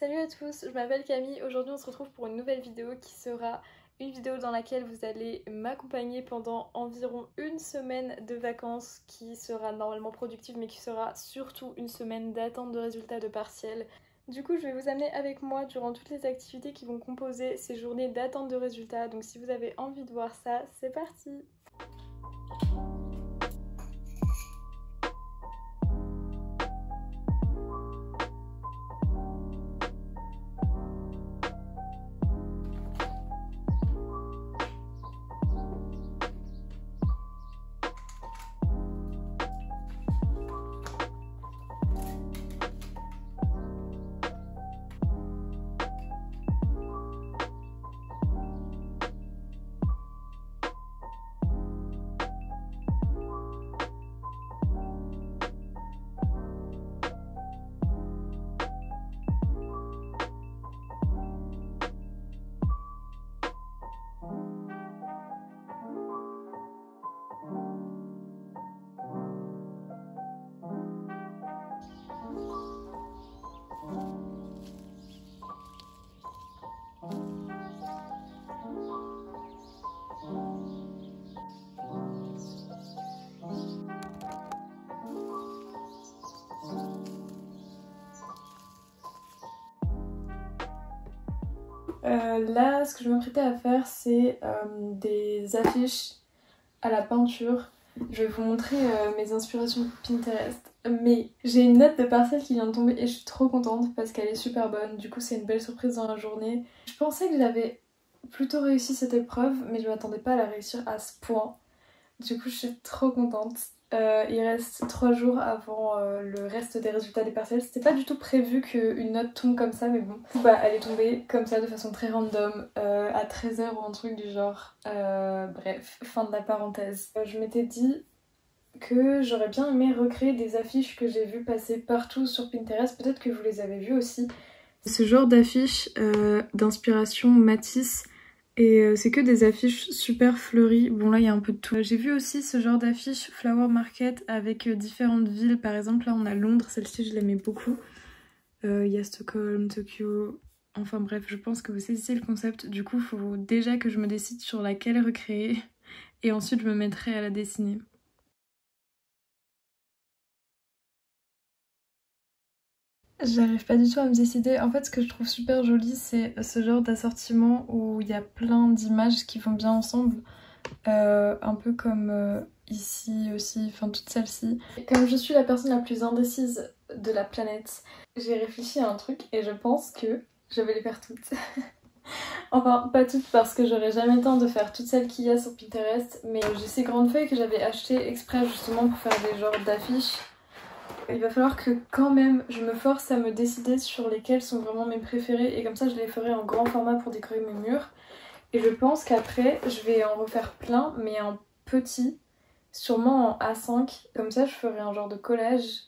Salut à tous, je m'appelle Camille. Aujourd'hui on se retrouve pour une nouvelle vidéo qui sera une vidéo dans laquelle vous allez m'accompagner pendant environ une semaine de vacances qui sera normalement productive mais qui sera surtout une semaine d'attente de résultats de partiels. Du coup je vais vous amener avec moi durant toutes les activités qui vont composer ces journées d'attente de résultats. Donc si vous avez envie de voir ça, c'est parti! Là, ce que je m'apprêtais à faire, c'est des affiches à la peinture. Je vais vous montrer mes inspirations Pinterest. Mais j'ai une note de partiel qui vient de tomber et je suis trop contente parce qu'elle est super bonne. Du coup, c'est une belle surprise dans la journée. Je pensais que j'avais plutôt réussi cette épreuve, mais je m'attendais pas à la réussir à ce point. Du coup, je suis trop contente. Il reste 3 jours avant le reste des résultats des partiels. C'était pas du tout prévu qu'une note tombe comme ça, mais bon. Bah, elle est tombée comme ça de façon très random à 13h ou un truc du genre. Bref, fin de la parenthèse. Je m'étais dit que j'aurais bien aimé recréer des affiches que j'ai vues passer partout sur Pinterest. Peut-être que vous les avez vues aussi. Ce genre d'affiches d'inspiration Matisse. Et c'est que des affiches super fleuries. Bon là il y a un peu de tout. J'ai vu aussi ce genre d'affiches Flower Market avec différentes villes. Par exemple là on a Londres, celle-ci je l'aimais beaucoup. Il y a Stockholm, Tokyo. Enfin bref, je pense que vous saisissez le concept. Du coup il faut déjà que je me décide sur laquelle recréer. Et ensuite je me mettrai à la dessiner. J'arrive pas du tout à me décider. En fait, ce que je trouve super joli, c'est ce genre d'assortiment où il y a plein d'images qui vont bien ensemble. Un peu comme ici aussi, enfin toutes celles-ci. Comme je suis la personne la plus indécise de la planète, j'ai réfléchi à un truc et je pense que je vais les faire toutes. Enfin, pas toutes parce que j'aurai jamais le temps de faire toutes celles qu'il y a sur Pinterest, mais j'ai ces grandes feuilles que j'avais achetées exprès justement pour faire des genres d'affiches. Il va falloir que quand même je me force à me décider sur lesquelles sont vraiment mes préférées et comme ça je les ferai en grand format pour décorer mes murs. Et je pense qu'après je vais en refaire plein mais en petit, sûrement en A5. Comme ça je ferai un genre de collage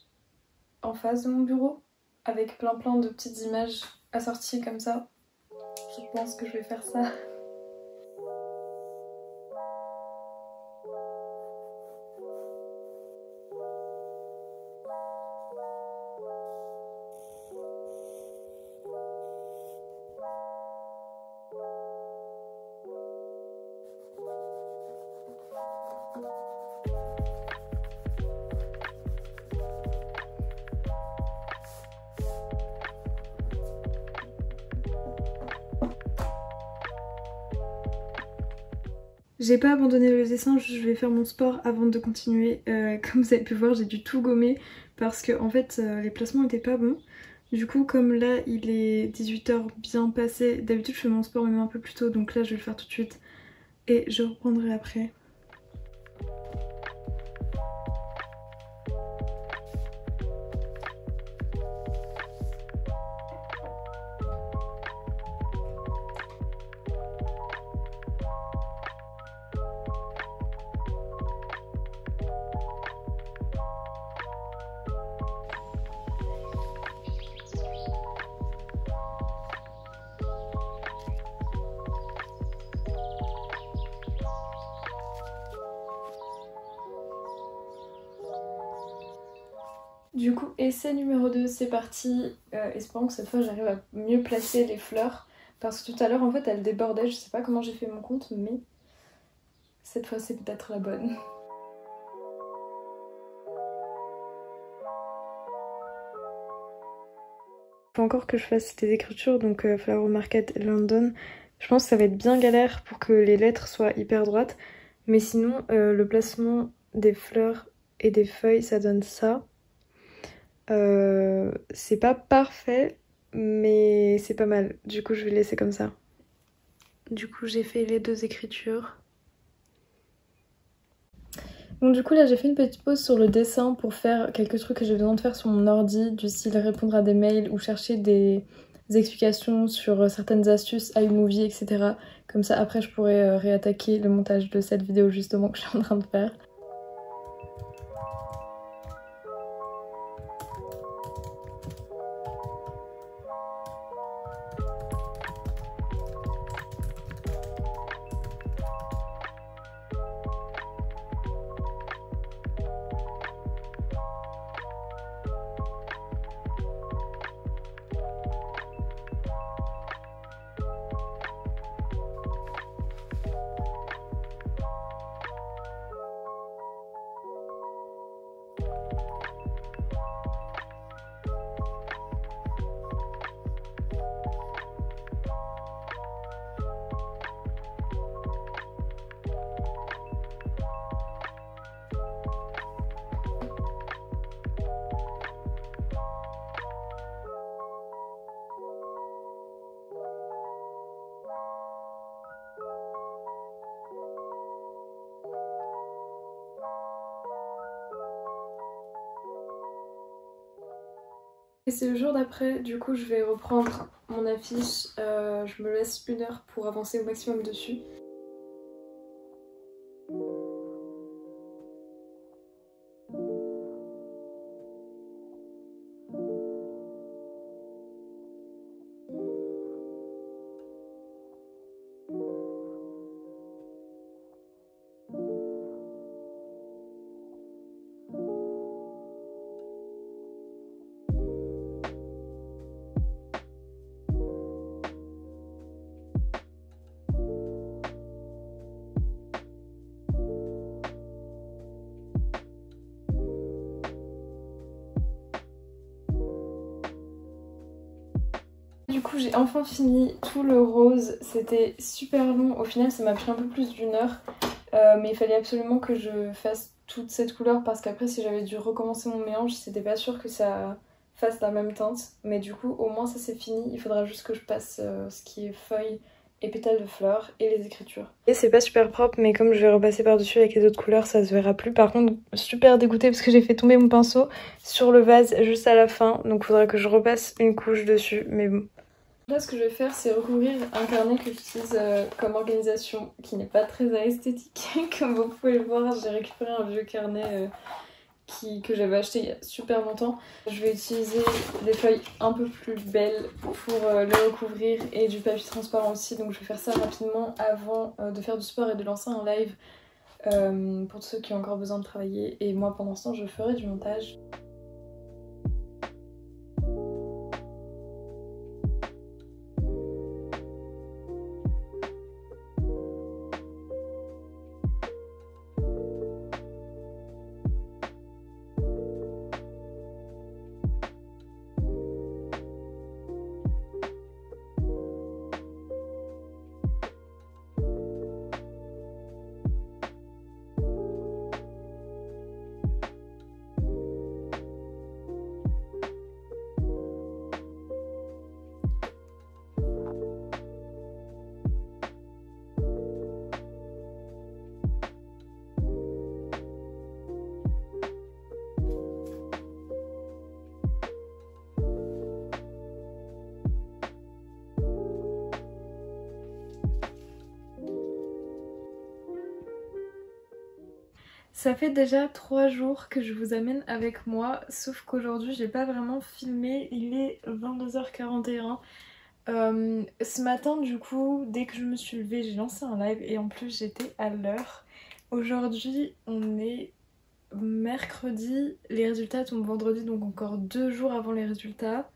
en face de mon bureau avec plein de petites images assorties comme ça. Je pense que je vais faire ça. J'ai pas abandonné le dessin, je vais faire mon sport avant de continuer. Comme vous avez pu voir, j'ai dû tout gommer parce que en fait les placements étaient pas bons. Du coup comme là il est 18h bien passé, d'habitude je fais mon sport même un peu plus tôt donc là je vais le faire tout de suite et je reprendrai après. Du coup, essai numéro 2, c'est parti. Espérons que cette fois j'arrive à mieux placer les fleurs. Parce que tout à l'heure, en fait, elles débordaient. Je sais pas comment j'ai fait mon compte, mais cette fois, c'est peut-être la bonne. Faut encore que je fasse des écritures, donc Flower Market London. Je pense que ça va être bien galère pour que les lettres soient hyper droites. Mais sinon, le placement des fleurs et des feuilles, ça donne ça. C'est pas parfait, mais c'est pas mal. Du coup, je vais laisser comme ça. Du coup, j'ai fait les 2 écritures. Donc du coup là j'ai fait une petite pause sur le dessin pour faire quelques trucs que j'ai besoin de faire sur mon ordi, du style répondre à des mails ou chercher des explications sur certaines astuces, iMovie, etc. Comme ça après je pourrais réattaquer le montage de cette vidéo justement que je suis en train de faire. Et c'est le jour d'après, du coup je vais reprendre mon affiche, je me laisse 1 heure pour avancer au maximum dessus. Du coup j'ai enfin fini tout le rose, c'était super long, au final ça m'a pris un peu plus d'1 heure, mais il fallait absolument que je fasse toute cette couleur parce qu'après si j'avais dû recommencer mon mélange c'était pas sûr que ça fasse la même teinte, mais du coup au moins ça c'est fini, il faudra juste que je passe ce qui est feuilles et pétales de fleurs et les écritures. Et c'est pas super propre mais comme je vais repasser par dessus avec les autres couleurs ça se verra plus. Par contre super dégoûtée parce que j'ai fait tomber mon pinceau sur le vase juste à la fin, donc il faudra que je repasse une couche dessus, mais bon. Là ce que je vais faire c'est recouvrir un carnet que j'utilise comme organisation qui n'est pas très esthétique. Comme vous pouvez le voir j'ai récupéré un vieux carnet que j'avais acheté il y a super longtemps. Je vais utiliser des feuilles un peu plus belles pour le recouvrir et du papier transparent aussi, donc je vais faire ça rapidement avant de faire du sport et de lancer un live pour tous ceux qui ont encore besoin de travailler, et moi pendant ce temps je ferai du montage. Ça fait déjà 3 jours que je vous amène avec moi, sauf qu'aujourd'hui j'ai pas vraiment filmé, il est 22h41. Ce matin du coup, dès que je me suis levée, j'ai lancé un live et en plus j'étais à l'heure. Aujourd'hui on est mercredi, les résultats tombent vendredi, donc encore 2 jours avant les résultats.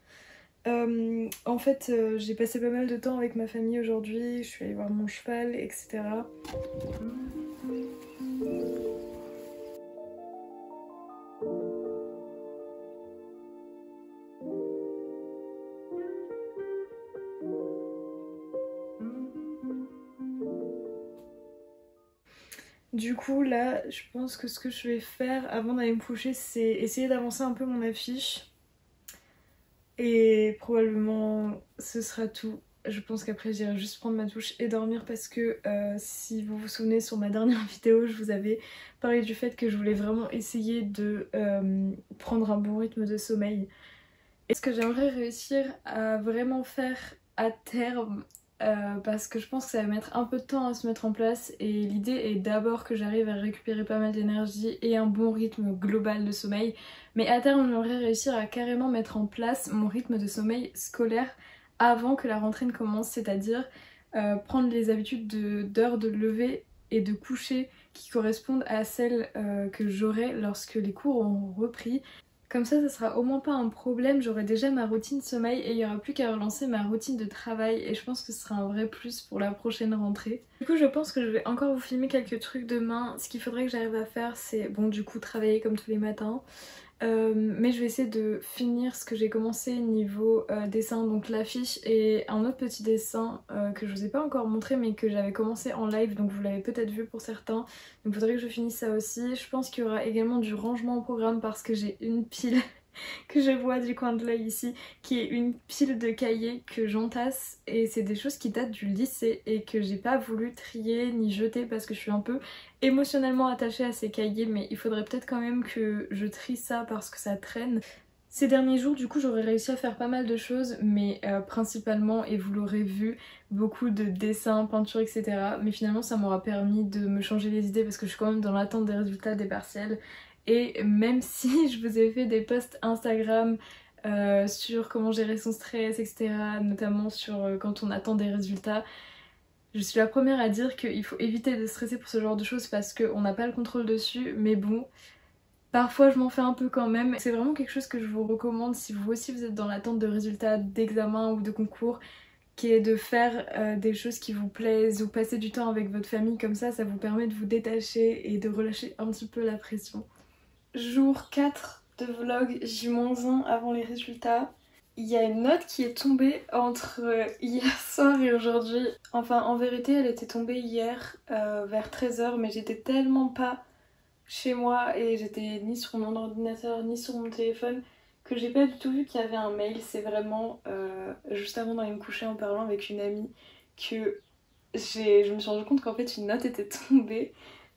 En fait, j'ai passé pas mal de temps avec ma famille aujourd'hui, je suis allée voir mon cheval, etc. Du coup là, je pense que ce que je vais faire avant d'aller me coucher, c'est essayer d'avancer un peu mon affiche. Et probablement ce sera tout. Je pense qu'après j'irai juste prendre ma douche et dormir parce que si vous vous souvenez sur ma dernière vidéo, je vous avais parlé du fait que je voulais vraiment essayer de prendre un bon rythme de sommeil. Et ce que j'aimerais réussir à vraiment faire à terme, parce que je pense que ça va mettre un peu de temps à se mettre en place et l'idée est d'abord que j'arrive à récupérer pas mal d'énergie et un bon rythme global de sommeil, mais à terme j'aimerais réussir à carrément mettre en place mon rythme de sommeil scolaire avant que la rentrée ne commence, c'est-à-dire prendre les habitudes d'heures de lever et de coucher qui correspondent à celles que j'aurai lorsque les cours auront repris. Comme ça sera au moins pas un problème, j'aurai déjà ma routine sommeil et il n'y aura plus qu'à relancer ma routine de travail et je pense que ce sera un vrai plus pour la prochaine rentrée. Du coup je pense que je vais encore vous filmer quelques trucs demain. Ce qu'il faudrait que j'arrive à faire c'est bon du coup travailler comme tous les matins. Mais je vais essayer de finir ce que j'ai commencé niveau dessin, donc l'affiche et un autre petit dessin que je vous ai pas encore montré mais que j'avais commencé en live, donc vous l'avez peut-être vu pour certains, donc il faudrait que je finisse ça aussi. Je pense qu'il y aura également du rangement au programme parce que j'ai une pile que je vois du coin de l'œil ici, qui est une pile de cahiers que j'entasse et c'est des choses qui datent du lycée et que j'ai pas voulu trier ni jeter parce que je suis un peu émotionnellement attachée à ces cahiers, mais il faudrait peut-être quand même que je trie ça parce que ça traîne. Ces derniers jours du coup j'aurais réussi à faire pas mal de choses mais principalement, et vous l'aurez vu, beaucoup de dessins, peintures, etc. Mais finalement ça m'aura permis de me changer les idées parce que je suis quand même dans l'attente des résultats des partiels. Et même si je vous ai fait des posts Instagram sur comment gérer son stress, etc., notamment sur quand on attend des résultats, je suis la première à dire qu'il faut éviter de stresser pour ce genre de choses parce qu'on n'a pas le contrôle dessus, mais bon, parfois je m'en fais un peu quand même. C'est vraiment quelque chose que je vous recommande si vous aussi vous êtes dans l'attente de résultats d'examen ou de concours, qui est de faire des choses qui vous plaisent ou passer du temps avec votre famille, comme ça vous permet de vous détacher et de relâcher un petit peu la pression. Jour 4 de vlog J-1 avant les résultats. Il y a une note qui est tombée entre hier soir et aujourd'hui. Enfin en vérité elle était tombée hier vers 13h mais j'étais tellement pas chez moi et j'étais ni sur mon ordinateur ni sur mon téléphone que j'ai pas du tout vu qu'il y avait un mail. C'est vraiment juste avant d'aller me coucher en parlant avec une amie que je me suis rendu compte qu'en fait une note était tombée.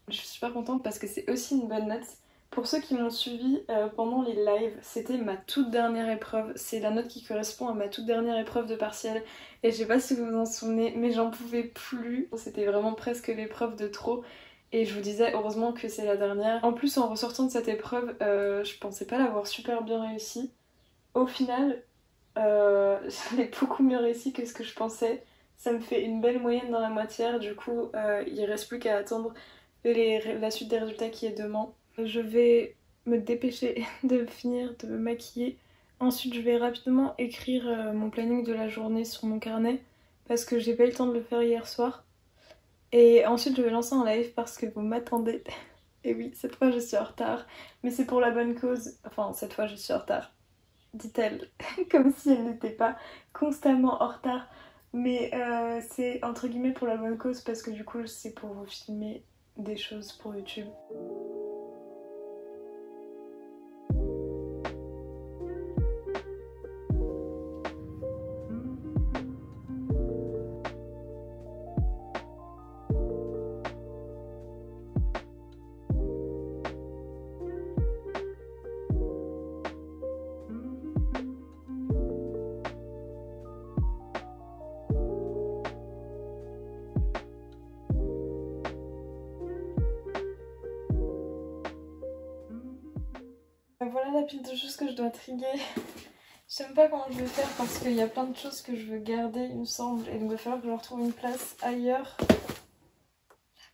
Je suis super contente parce que c'est aussi une bonne note. Pour ceux qui m'ont suivi pendant les lives, c'était ma toute dernière épreuve. C'est la note qui correspond à ma toute dernière épreuve de partiel. Et je sais pas si vous vous en souvenez, mais j'en pouvais plus. C'était vraiment presque l'épreuve de trop. Et je vous disais heureusement que c'est la dernière. En plus en ressortant de cette épreuve, je pensais pas l'avoir super bien réussi. Au final, je l'ai beaucoup mieux réussi que ce que je pensais. Ça me fait une belle moyenne dans la matière. Du coup, il reste plus qu'à attendre la suite des résultats qui est demain. Je vais me dépêcher de finir de me maquiller. Ensuite je vais rapidement écrire mon planning de la journée sur mon carnet parce que j'ai pas eu le temps de le faire hier soir. Et ensuite je vais lancer un live parce que vous m'attendez. Et oui, cette fois je suis en retard, mais c'est pour la bonne cause. Enfin cette fois je suis en retard, dit-elle, comme si elle n'était pas constamment en retard. Mais c'est entre guillemets pour la bonne cause parce que du coup c'est pour vous filmer des choses pour YouTube. Voilà la pile de choses que je dois trier. Je sais même pas comment je vais faire parce qu'il y a plein de choses que je veux garder il me semble. Et donc il va falloir que je retrouve une place ailleurs. La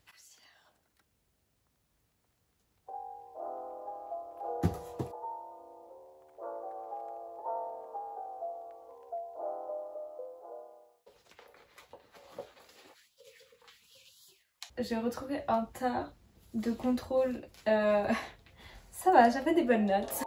poussière. j'ai retrouvé un tas de contrôles. Ça va, j'avais des bonnes notes.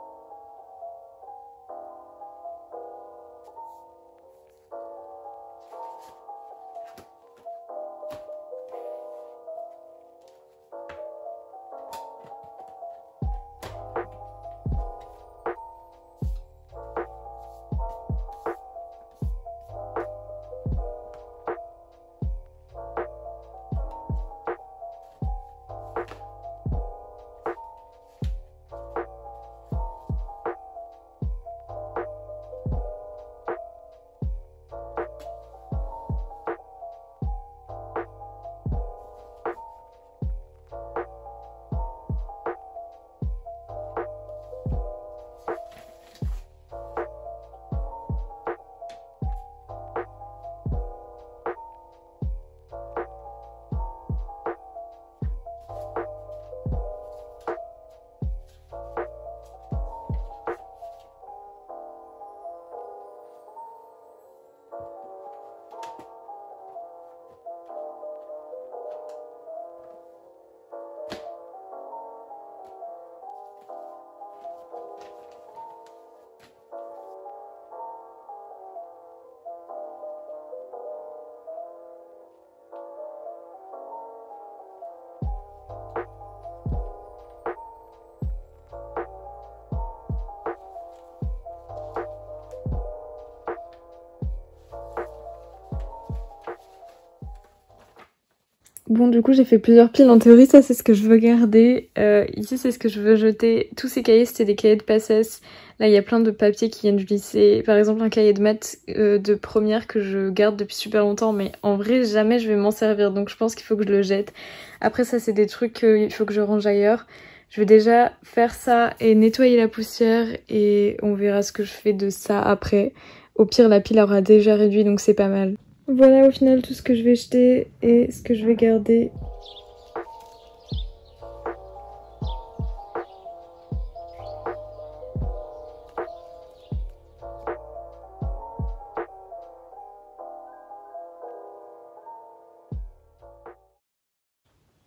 Bon, du coup j'ai fait plusieurs piles. En théorie ça c'est ce que je veux garder, ici c'est ce que je veux jeter. Tous ces cahiers c'était des cahiers de passesse. Là il y a plein de papiers qui viennent du lycée. Par exemple un cahier de maths de première que je garde depuis super longtemps, mais en vrai jamais je vais m'en servir, donc je pense qu'il faut que je le jette. Après ça c'est des trucs qu'il faut que je range ailleurs. Je vais déjà faire ça et nettoyer la poussière et on verra ce que je fais de ça après. Au pire la pile aura déjà réduit donc c'est pas mal. Voilà au final tout ce que je vais jeter et ce que je vais garder.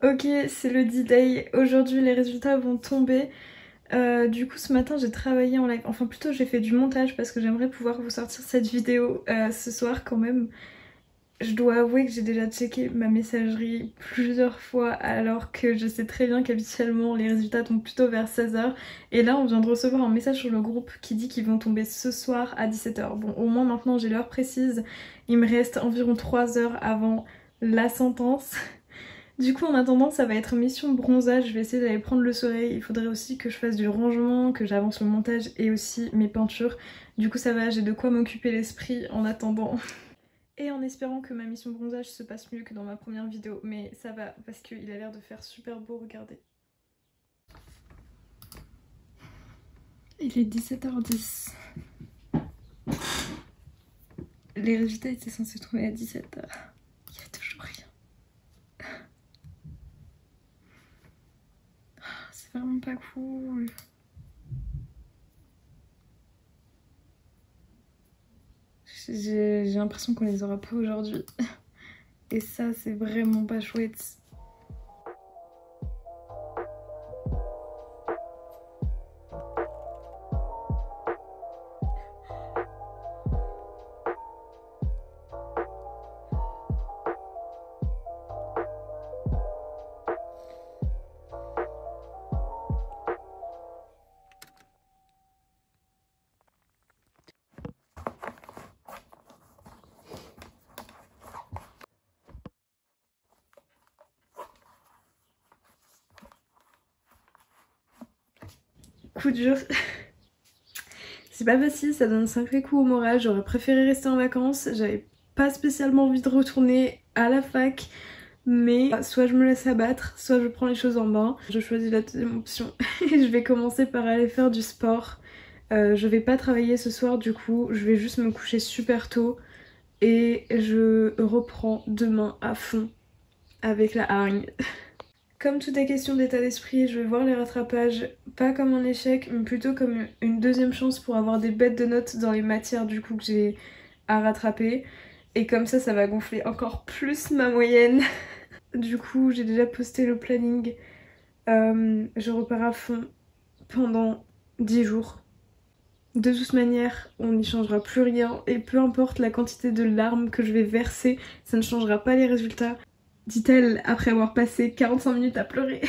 Ok, c'est le D-Day. Aujourd'hui les résultats vont tomber. Du coup ce matin j'ai travaillé en live, enfin plutôt j'ai fait du montage parce que j'aimerais pouvoir vous sortir cette vidéo ce soir quand même. Je dois avouer que j'ai déjà checké ma messagerie plusieurs fois alors que je sais très bien qu'habituellement les résultats tombent plutôt vers 16h. Et là on vient de recevoir un message sur le groupe qui dit qu'ils vont tomber ce soir à 17h. Bon au moins maintenant j'ai l'heure précise, il me reste environ 3 heures avant la sentence. Du coup en attendant ça va être mission bronzage, je vais essayer d'aller prendre le soleil. Il faudrait aussi que je fasse du rangement, que j'avance le montage et aussi mes peintures. Du coup ça va, j'ai de quoi m'occuper l'esprit en attendant. Et en espérant que ma mission bronzage se passe mieux que dans ma première vidéo. Mais ça va parce qu'il a l'air de faire super beau, regardez. Il est 17h10. Les résultats étaient censés tomber à 17h. Il n'y a toujours rien. C'est vraiment pas cool. J'ai l'impression qu'on les aura pas aujourd'hui. Et ça, c'est vraiment pas chouette. Coup dur. C'est pas facile, ça donne 5 coups au moral. J'aurais préféré rester en vacances. J'avais pas spécialement envie de retourner à la fac. Mais soit je me laisse abattre, soit je prends les choses en main. Je choisis la deuxième option et je vais commencer par aller faire du sport. Je vais pas travailler ce soir du coup, je vais juste me coucher super tôt. Et je reprends demain à fond avec la hargne. Comme tout est question d'état d'esprit, je vais voir les rattrapages pas comme un échec, mais plutôt comme une deuxième chance pour avoir des bêtes de notes dans les matières du coup que j'ai à rattraper. Et comme ça va gonfler encore plus ma moyenne. Du coup, j'ai déjà posté le planning. Je repars à fond pendant 10 jours. De toute manière, on n'y changera plus rien et peu importe la quantité de larmes que je vais verser, ça ne changera pas les résultats, dit-elle après avoir passé 45 minutes à pleurer.